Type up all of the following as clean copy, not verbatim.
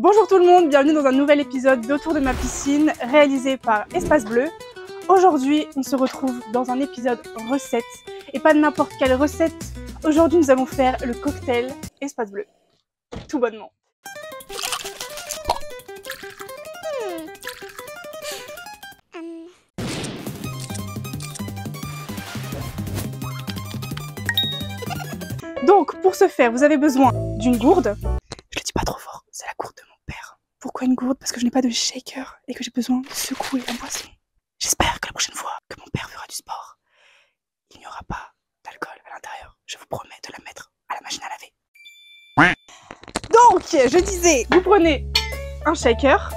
Bonjour tout le monde, bienvenue dans un nouvel épisode d'Autour de ma piscine réalisé par Espace Bleu. Aujourd'hui, on se retrouve dans un épisode recette et pas n'importe quelle recette. Aujourd'hui, nous allons faire le cocktail Espace Bleu. Tout bonnement. Donc, pour ce faire, vous avez besoin d'une gourde. Je le dis pas trop fort, c'est la gourde de mon père. Pourquoi une gourde? Parce que je n'ai pas de shaker et que j'ai besoin de secouer la boisson. J'espère que la prochaine fois que mon père fera du sport, il n'y aura pas d'alcool à l'intérieur. Je vous promets de la mettre à la machine à laver. Donc, je disais, vous prenez un shaker,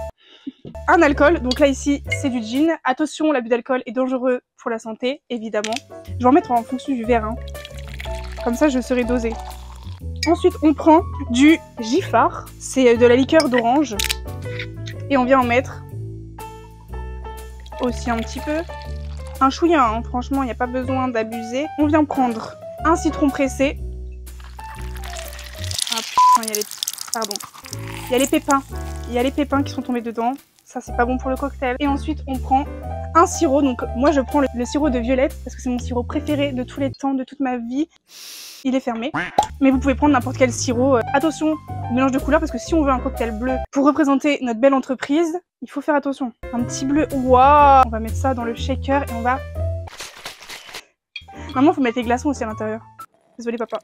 un alcool. Donc là, ici, c'est du gin. Attention, l'abus d'alcool est dangereux pour la santé, évidemment. Je vais en mettre en fonction du verre, hein. Comme ça, je serai dosée. Ensuite, on prend du Giffard. C'est de la liqueur d'orange. Et on vient en mettre aussi un petit peu. Un chouïa, hein. Franchement, il n'y a pas besoin d'abuser. On vient prendre un citron pressé. Ah putain, il y a les... Pardon. Il y a les pépins. Il y a les pépins qui sont tombés dedans. Ça, c'est pas bon pour le cocktail. Et ensuite, on prend un sirop. Donc, moi, je prends le sirop de violette parce que c'est mon sirop préféré de tous les temps, de toute ma vie. Il est fermé. Mais vous pouvez prendre n'importe quel sirop. Attention, mélange de couleurs, parce que si on veut un cocktail bleu pour représenter notre belle entreprise, il faut faire attention. Un petit bleu. Waouh! On va mettre ça dans le shaker et on va... Normalement, il faut mettre les glaçons aussi à l'intérieur. Désolé, papa.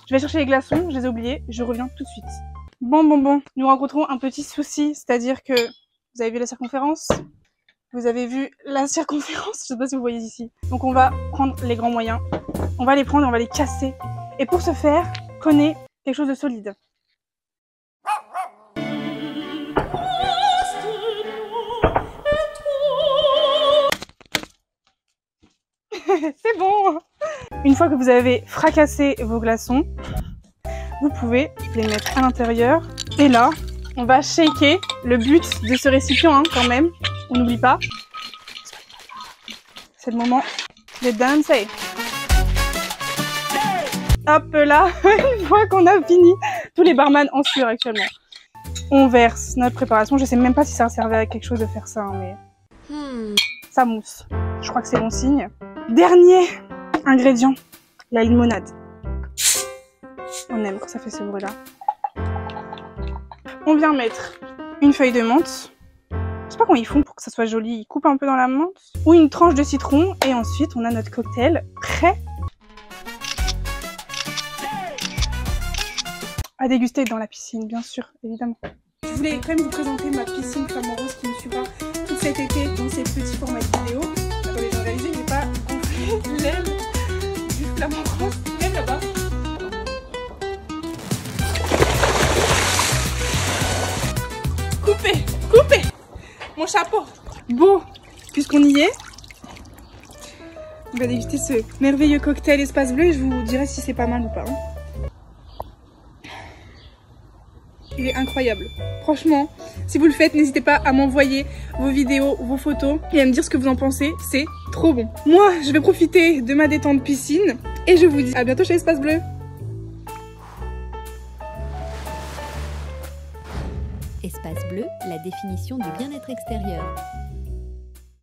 Je vais chercher les glaçons, je les ai oubliés. Je reviens tout de suite. Bon. Nous rencontrons un petit souci, c'est-à-dire que... Vous avez vu la circonférence? Vous avez vu la circonférence? Je sais pas si vous voyez ici. Donc on va prendre les grands moyens. On va les prendre et on va les casser. Et pour ce faire, prenez quelque chose de solide. C'est bon! Une fois que vous avez fracassé vos glaçons, vous pouvez les mettre à l'intérieur. Et là, on va shaker. Le but de ce récipient, hein, quand même, on n'oublie pas. C'est le moment de danser. Hop là, une fois qu'on a fini, tous les barman en sueur actuellement. On verse notre préparation. Je sais même pas si ça servait à quelque chose de faire ça, hein, mais ça mousse. Je crois que c'est bon signe. Dernier ingrédient, la limonade. On aime quand ça fait ce bruit-là. On vient mettre une feuille de menthe. Je sais pas comment ils font pour que ça soit joli. Ils coupent un peu dans la menthe. Ou une tranche de citron. Et ensuite, on a notre cocktail prêt à déguster dans la piscine, bien sûr, évidemment. Je voulais quand même vous présenter ma piscine flamant rose qui me suivra tout cet été dans ces petits formats de vidéo. Attendez, j'ai réalisé que j'ai pas gonflé l'aile du flamant rose. Même là-bas. Coupez mon chapeau. Bon, puisqu'on y est, on va déguster ce merveilleux cocktail Espace Bleu et je vous dirai si c'est pas mal ou pas. Il est incroyable. Franchement, si vous le faites, n'hésitez pas à m'envoyer vos vidéos, vos photos et à me dire ce que vous en pensez. C'est trop bon. Moi, je vais profiter de ma détente piscine et je vous dis à bientôt chez Espace Bleu. Espace Bleu, la définition du bien-être extérieur.